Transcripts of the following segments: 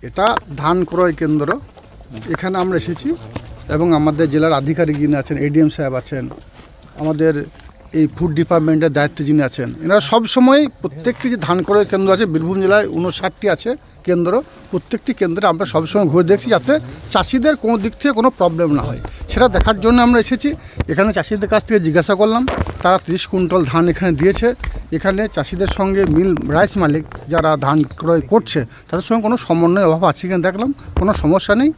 এটা ধান ক্রয় কেন্দ্র। এখানে আমরা এসেছি এবং আমাদের জেলার আধিকারিক যিনি আছেন, এডিএম সাহেব আছেন, আমাদের এই ফুড ডিপার্টমেন্টের দায়িত্বে যিনি আছেন, এনারা সবসময় প্রত্যেকটি যে ধান ক্রয় কেন্দ্র আছে বীরভূম জেলায় 59টি আছে কেন্দ্র, প্রত্যেকটি কেন্দ্রে আমরা সবসময় ঘুরে দেখছি যাতে চাষিদের কোনো দিক থেকে কোনো প্রবলেম না হয় সেটা দেখার জন্য আমরা এসেছি। এখানে চাষিদের কাছ থেকে জিজ্ঞাসা করলাম, তারা 30 কুইন্টাল ধান এখানে দিয়েছে। এখানে চাষিদের সঙ্গে মিল রাইস মালিক যারা ধান ক্রয় করছে তাদের সঙ্গে কোনো সমন্বয় অভাব আছে কিনা দেখলাম, কোনো সমস্যা নেই,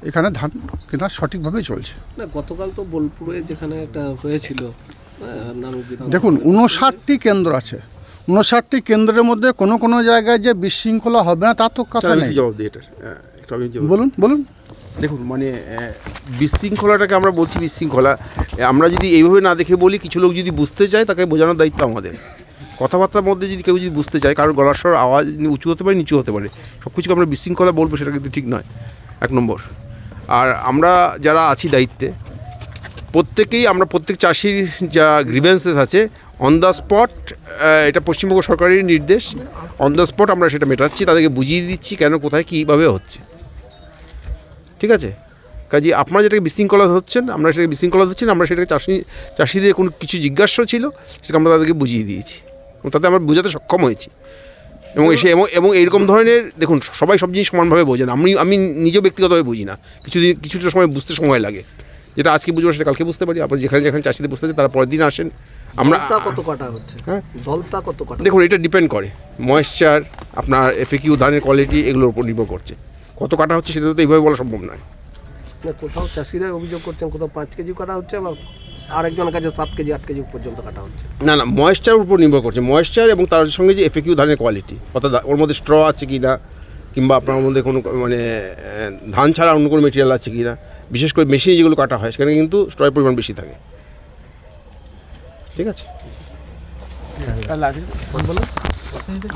এখানে ধান কেনা সঠিকভাবেই চলছে। না, গতকাল তো বোলপুরে যেখানে একটা হয়েছিল, দেখুন 59টি কেন্দ্র আছে, 59টি কেন্দ্রের মধ্যে কোনো কোনো জায়গায় যে বিশৃঙ্খলা হবে না তার তো কথা নেই। জবাব দিই এটার, বলুন বলুন। দেখুন মানে বিশৃঙ্খলাটাকে আমরা বলছি বিশৃঙ্খলা, আমরা যদি এইভাবে না দেখে বলি, কিছু লোক যদি বুঝতে চায় তাকে বোঝানোর দায়িত্ব আমাদের। কথাবার্তার মধ্যে যদি কেউ যদি বুঝতে চায়, কারোর গলার স্বর আওয়াজ উঁচু হতে পারে, নিচু হতে পারে, সব কিছুকে আমরা বিশৃঙ্খলা বলবো সেটা কিন্তু ঠিক নয়, 1 নম্বর। আর আমরা যারা আছি দায়িত্বে প্রত্যেকেই, আমরা প্রত্যেক চাষির যা গ্রিভেন্সেস আছে অন দ্য স্পট, এটা পশ্চিমবঙ্গ সরকারের নির্দেশ, অন দ্য স্পট আমরা সেটা মেটাচ্ছি, তাদেরকে বুঝিয়ে দিচ্ছি কেন কোথায় কীভাবে হচ্ছে। ঠিক আছে, কাজে আপনারা যেটাকে বিশৃঙ্খলা হচ্ছেন, আমরা সেটাকে বিশৃঙ্খলা হচ্ছি না, আমরা সেটাকে চাষিদের কোনো কিছু জিজ্ঞাসা ছিল সেটা আমরা তাদেরকে বুঝিয়ে দিয়েছি এবং তাতে আমরা বোঝাতে সক্ষম হয়েছি। এবং এইরকম ধরনের, দেখুন সবাই সব জিনিস সমানভাবে বোঝে না, আমি নিজেও ব্যক্তিগতভাবে বুঝি না, কিছুটা সময় বুঝতে সময় লাগে, যেটা আজকে বুঝবো সেটা কালকে বুঝতে পারি। আপনার যেখানে চাষিদের বুঝতে পারি তারা পরের দিন আসেন। আমরা কত কাটা হচ্ছে, হ্যাঁ দলতা কত কাটা, দেখুন এটা ডিপেন্ড করে ময়েশ্চার, আপনার এফএকিউ ধানের কোয়ালিটি, এগুলোর উপর নির্ভর করছে কত কাটা হচ্ছে, সেটা তো এইভাবে বলা সম্ভব নয়। কোথাও চাষিরা অভিযোগ করছেন কোথাও 5 কেজি কাটা হচ্ছে, বা আরেকজনের কাছে 7 কেজি 8 কেজি পর্যন্ত কাটা হচ্ছে। না ময়েশ্চারের উপর নির্ভর করছে, ময়েশ্চার এবং তার সঙ্গে যে এফএকিউ ধানের কোয়ালিটি, অর্থাৎ ওর মধ্যে স্ট্র আছে কি না, কিংবা আপনার মধ্যে কোনো মানে ধান ছাড়া অন্য কোনো মেটেরিয়াল আছে কি না, বিশেষ করে মেশিনে যেগুলো কাটা হয় সেখানে কিন্তু স্ট্রয়ের পরিমাণ বেশি থাকে। ঠিক আছে,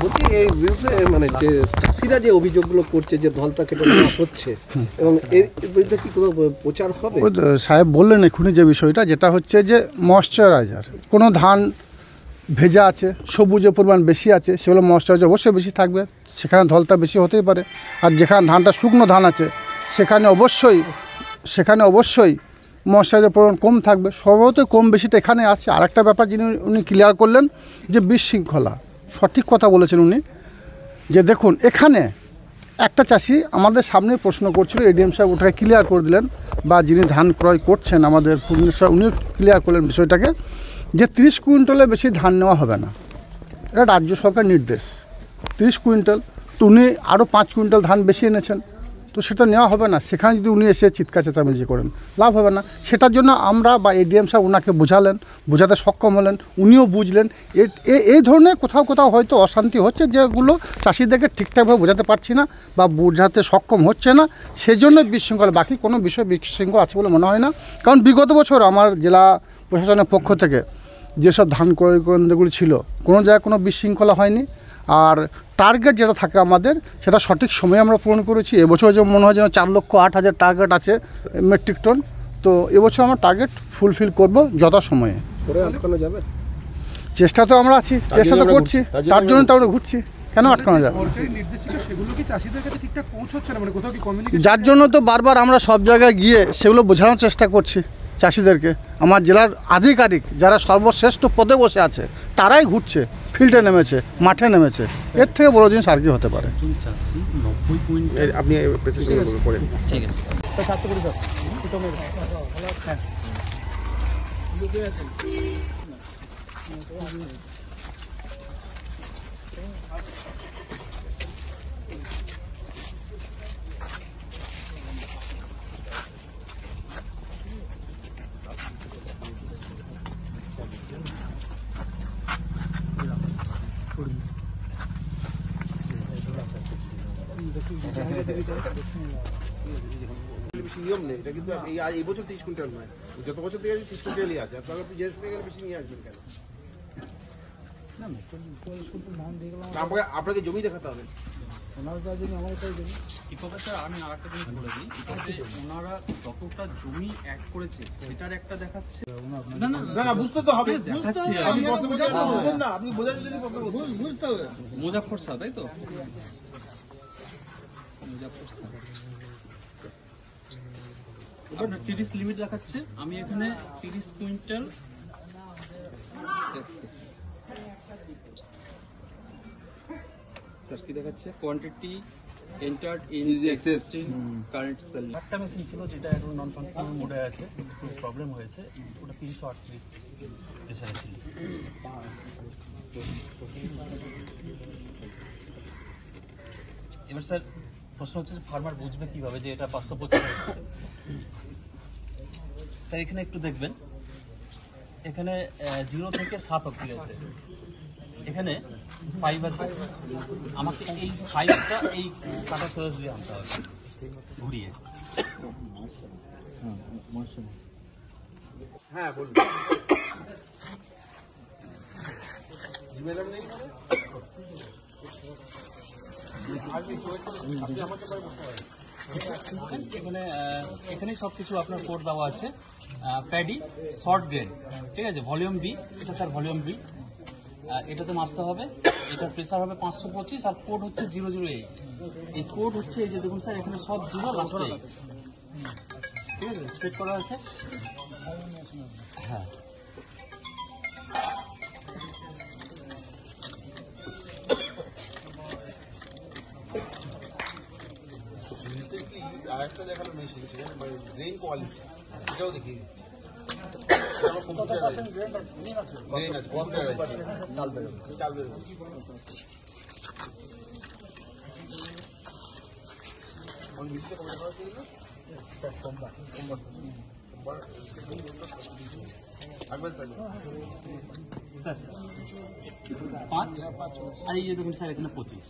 বলছি এই বিরুদ্ধে মানে যে চাষিরা যে অভিযোগগুলো করছে যে ধলতা কেটে নেওয়া হচ্ছে, এবং এর বিরুদ্ধে কি কোনো প্রচার হবে? সাহেব বললেন এক্ষুনি যে বিষয়টা, যেটা হচ্ছে যে ময়েশ্চারাইজার, কোনো ধান ভেজা আছে, সবুজের পরিমাণ বেশি আছে, সেগুলো ময়েশ্চারাইজার অবশ্যই বেশি থাকবে, সেখানে ধলতা বেশি হতেই পারে। আর যেখানে ধানটা শুকনো ধান আছে সেখানে অবশ্যই ময়েশ্চারাইজার পরিমাণ কম থাকবে। স্বভাবতই কম বেশিটা এখানে আসছে। আর একটা ব্যাপার যিনি উনি ক্লিয়ার করলেন যে বিশৃঙ্খলা, সঠিক কথা বলেছেন উনি, যে দেখুন এখানে একটা চাষি আমাদের সামনে প্রশ্ন করছিল, এডিএম সাহেব ওটাকে ক্লিয়ার করে দিলেন, বা যিনি ধান ক্রয় করছেন আমাদের ভুবনেশ্বর, উনিও ক্লিয়ার করলেন বিষয়টাকে, যে 30 কুইন্টালের বেশি ধান নেওয়া হবে না, এটা রাজ্য সরকার নির্দেশ। 30 কুইন্টাল, তো উনি আরও 5 কুইন্টাল ধান বেশি এনেছেন, তো সেটা নেওয়া হবে না। সেখানে যদি উনি এসে চিৎকার চেঁচামেচি করেন লাভ হবে না। সেটার জন্য আমরা বা এডিএম সাহেব ওনাকে বোঝাতে সক্ষম হলেন, উনিও বুঝলেন। এই ধরনের কোথাও হয়তো অশান্তি হচ্ছে, যেগুলো চাষিদেরকে ঠিকঠাকভাবে বোঝাতে পারছি না বা বোঝাতে সক্ষম হচ্ছে না, সেজন্য বিশৃঙ্খলা। বাকি কোনো বিষয় বিশৃঙ্খলা আছে বলে মনে হয় না, কারণ বিগত বছর আমার জেলা প্রশাসনের পক্ষ থেকে যেসব ধান ক্রয় কেন্দ্রগুলি ছিল কোনো জায়গায় কোনো বিশৃঙ্খলা হয়নি। আর টার্গেট যেটা থাকে আমাদের সেটা সঠিক সময়ে আমরা পূরণ করেছি। এবছর যে মনে হয় যেন 4,08,000 টার্গেট আছে মেট্রিক টন, তো এবছর আমরা টার্গেট ফুলফিল করব যথাসময়ে। যাবে চেষ্টা তো আমরা আছি, চেষ্টা তো করছি, তার জন্য তো আমরা ঘুরছি, কেন আটকানো যাবে? যার জন্য তো বারবার আমরা সব জায়গায় গিয়ে সেগুলো বোঝানোর চেষ্টা করছি চাষিদেরকে। আমার জেলার আধিকারিক যারা সর্বশ্রেষ্ঠ পদে বসে আছে তারাই ঘুরছে, ফিল্ডে নেমেছে, মাঠে নেমেছে, এর থেকে বড় জিনিস আর কি হতে পারে? আপনি নিয়ম নেই এটা, কিন্তু এই বছর 30 কুইন্টাল নয়, যত বছর থেকে 30 কুইন্টালই আছে। আপনারা জিজ্ঞেস করে গেলে বেশি নিয়ে আসবেন কেন? আপনাকে জমি দেখাতে হবে। ইকোপে স্যার আমি আর একটা জিনিস বলে দিই, ইকোপে ওনারা যতটা জমি অ্যাড করেছে সেটার একটা দেখাচ্ছে। না না না না, বুঝতে তো হবে, দেখাচ্ছি আমি। আপনি বোঝার জন্য বুঝতে হবে। মুজাফফর শাহ, তাই তো? মুজাফফর শাহ আপনার 30 লিমিট দেখাচ্ছে, আমি এখানে 30 কুইন্টাল স্যার কি দেখাচ্ছে, quantity entered in existing current sale. একটা মেশিন ছিল যেটা এখন নন ফাংশনাল মোডে আছে, একটু প্রবলেম হয়েছে, ওটা 338 প্রেসারে ছিল। এবার স্যার প্রশ্ন হচ্ছে ফার্মার বুঝবে কিভাবে যে এটা 525 স্যার এখানে একটু দেখবেন, এখানে 0 থেকে 7 অব্দি আছে, এখানে 5 আছে, আমাকে এই 5টা এই কাটা সোজা দিয়ে আনতে হবে ঘুরিয়ে। হ্যাঁ বলুন। ম্যাডাম নেই এখানে এখানেই সবকিছু আপনার কোড দেওয়া আছে। প্যাডি শর্ট গ্রেন, ঠিক আছে, ভলিউম বি, এটা স্যার ভলিউম বি, এটাতে মাপতে হবে। এটার প্রেসার হবে 525 আর কোড হচ্ছে 008। এই কোড হচ্ছে এই যে দেখুন স্যার, এখানে সব 0 লাস্টে 8, ঠিক আছে, সেট করা আছে। হ্যাঁ আরেকটা দেখালো মেশিন, সেখানে গ্রেন কোয়ালিটি এটাও দেখিয়ে দিচ্ছে। গ্রেন আছে, চাল বেরোবে। স্যার 5 আর এই যে দেখুন স্যার এখানে 25।